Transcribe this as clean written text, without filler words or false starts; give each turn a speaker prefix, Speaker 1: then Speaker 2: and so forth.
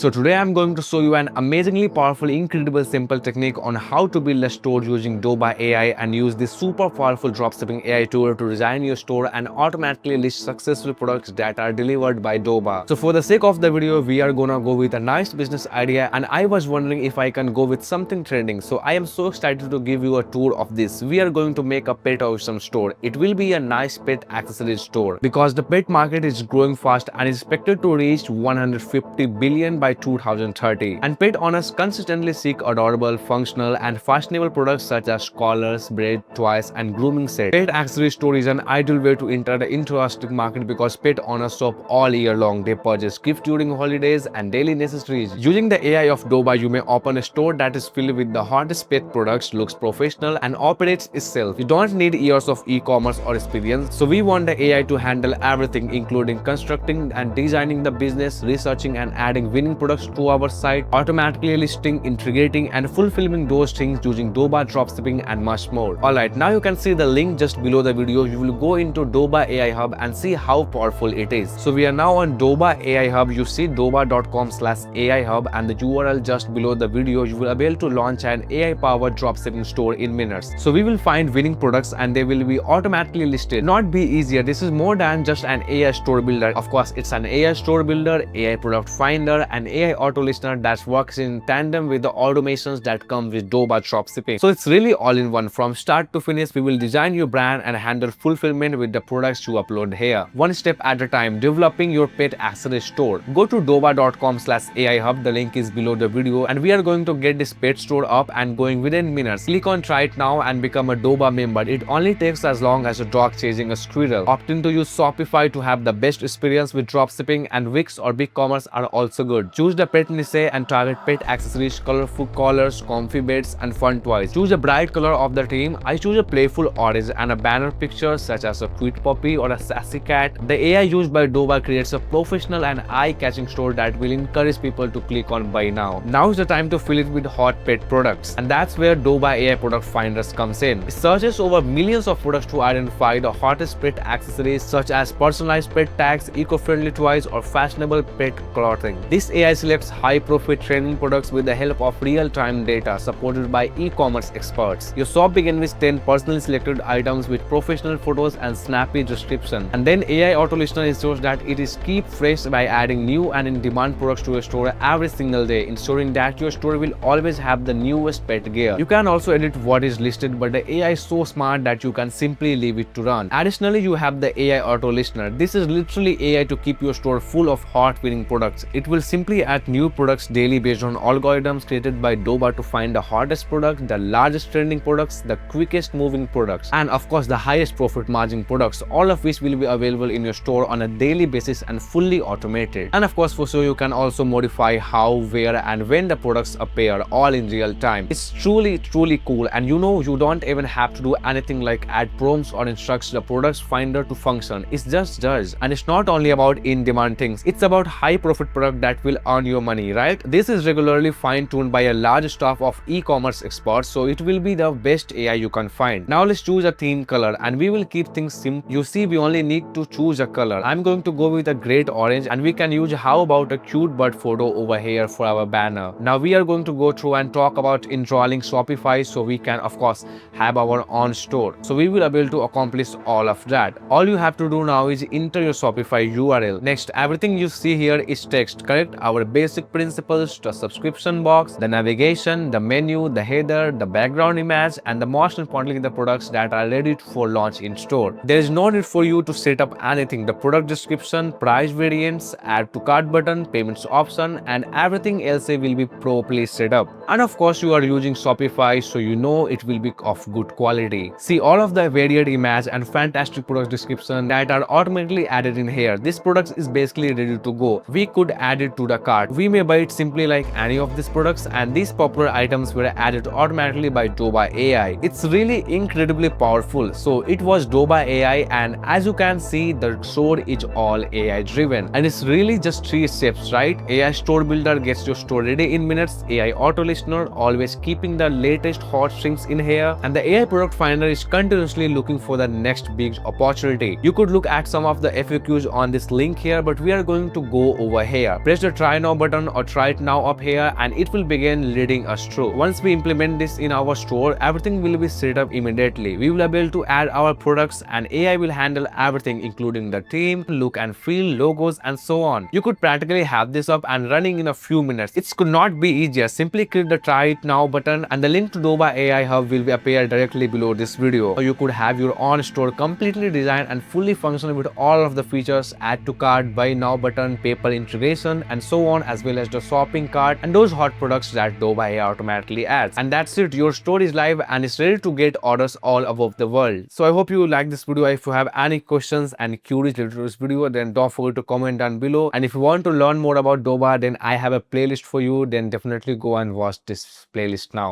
Speaker 1: So today I'm going to show you an amazingly powerful, incredible, simple technique on how to build a store using Doba AI and use this super powerful dropshipping AI tool to design your store and automatically list successful products that are delivered by Doba. So for the sake of the video, we are gonna go with a nice business idea, and I was wondering if I can go with something trending. So I am so excited to give you a tour of this. We are going to make a pet awesome store. It will be a nice pet accessories store because the pet market is growing fast and is expected to reach 150 billion by 2030. And pet owners consistently seek adorable, functional, and fashionable products such as collars, bread, toys, and grooming sets. Pet accessory store is an ideal way to enter the interesting market because pet owners shop all year long. They purchase gifts during holidays and daily necessities. Using the AI of Doba, you may open a store that is filled with the hottest pet products, looks professional, and operates itself. You don't need years of e-commerce or experience, so we want the AI to handle everything, including constructing and designing the business, researching and adding winning products to our site, automatically listing, integrating, and fulfilling those things using Doba dropshipping and much more. Alright, now you can see the link just below the video. You will go into Doba AI Hub and see how powerful it is. So we are now on Doba AI Hub. You see doba.com/AI Hub and the URL just below the video. You will be able to launch an AI powered dropshipping store in minutes. So we will find winning products and they will be automatically listed. Not be easier. This is more than just an AI store builder. Of course, it's an AI store builder, AI product finder, and AI auto listener that works in tandem with the automations that come with Doba dropshipping. So it's really all in one. From start to finish, we will design your brand and handle fulfillment with the products you upload here. One step at a time, developing your pet accessory store. Go to doba.com/AI Hub. The link is below the video, and we are going to get this pet store up and going within minutes. Click on try it now and become a Doba member. It only takes as long as a dog chasing a squirrel. Opt in to use Shopify to have the best experience with dropshipping, and Wix or BigCommerce are also good. Choose the pet niche and target pet accessories, colorful collars, comfy beds, and fun toys. Choose a bright color of the theme. I choose a playful orange and a banner picture such as a cute puppy or a sassy cat. The AI used by Doba creates a professional and eye-catching store that will encourage people to click on buy now. Now is the time to fill it with hot pet products, and that's where Doba AI product finders comes in. It searches over millions of products to identify the hottest pet accessories such as personalized pet tags, eco-friendly toys, or fashionable pet clothing. This AI selects high-profit trending products with the help of real-time data supported by e-commerce experts. Your shop begins with 10 personally selected items with professional photos and snappy description, and then AI auto listener ensures that it is kept fresh by adding new and in-demand products to your store every single day, ensuring that your store will always have the newest pet gear. You can also edit what is listed, but the AI is so smart that you can simply leave it to run. Additionally, you have the AI auto listener. This is literally AI to keep your store full of hot winning products. It will simply add new products daily based on algorithms created by Doba to find the hottest products, the largest trending products, the quickest moving products, and of course the highest profit margin products, all of which will be available in your store on a daily basis and fully automated. And of course, for sure, you can also modify how, where, and when the products appear all in real time. It's truly cool, and you don't even have to do anything like add prompts or instruct the products finder to function. It's just does. And it's not only about in-demand things, it's about high profit product that will earn your money, right? This is regularly fine-tuned by a large staff of e-commerce experts, so it will be the best AI you can find. Now let's choose a theme color, and we will keep things simple. You see, we only need to choose a color. I'm going to go with a great orange, and we can use how about a cute bird photo over here for our banner. Now we are going to go through and talk about installing Shopify so we can of course have our own store. So we will be able to accomplish all of that. All you have to do now is enter your Shopify URL. Next, everything you see here is text, correct? Our basic principles, the subscription box, the navigation, the menu, the header, the background image, and the most importantly, the products that are ready for launch in store. There is no need for you to set up anything. The product description, price variants, add to cart button, payments option, and everything else will be properly set up. And of course, you are using Shopify, so you know it will be of good quality. See all of the varied image and fantastic product description that are automatically added in here. This product is basically ready to go. We could add it to the cart. We may buy it simply like any of these products, and these popular items were added automatically by Doba AI. It's really incredibly powerful. So it was Doba AI, and as you can see, the store is all AI driven, and it's really just 3 steps, right? AI store builder gets your store ready in minutes. AI auto listener always keeping the latest hot things in here, and the AI product finder is continuously looking for the next big opportunity. You could look at some of the FAQs on this link here, but we are going to go over here. Press the try try now button or try it now up here, and it will begin leading us through. Once we implement this in our store, everything will be set up immediately. We will be able to add our products and AI will handle everything, including the theme, look and feel, logos, and so on. You could practically have this up and running in a few minutes. It could not be easier. Simply click the try it now button and the link to Doba AI Hub will appear directly below this video. So you could have your own store completely designed and fully functional with all of the features: add to cart, buy now button, PayPal integration, and so on, as well as the shopping cart and those hot products that Doba AI automatically adds. And that's it. Your store is live and is ready to get orders all above the world. So I hope you like this video. If you have any questions and queries related to this video, then don't forget to comment down below. And if you want to learn more about Doba, then I have a playlist for you. Then definitely go and watch this playlist now.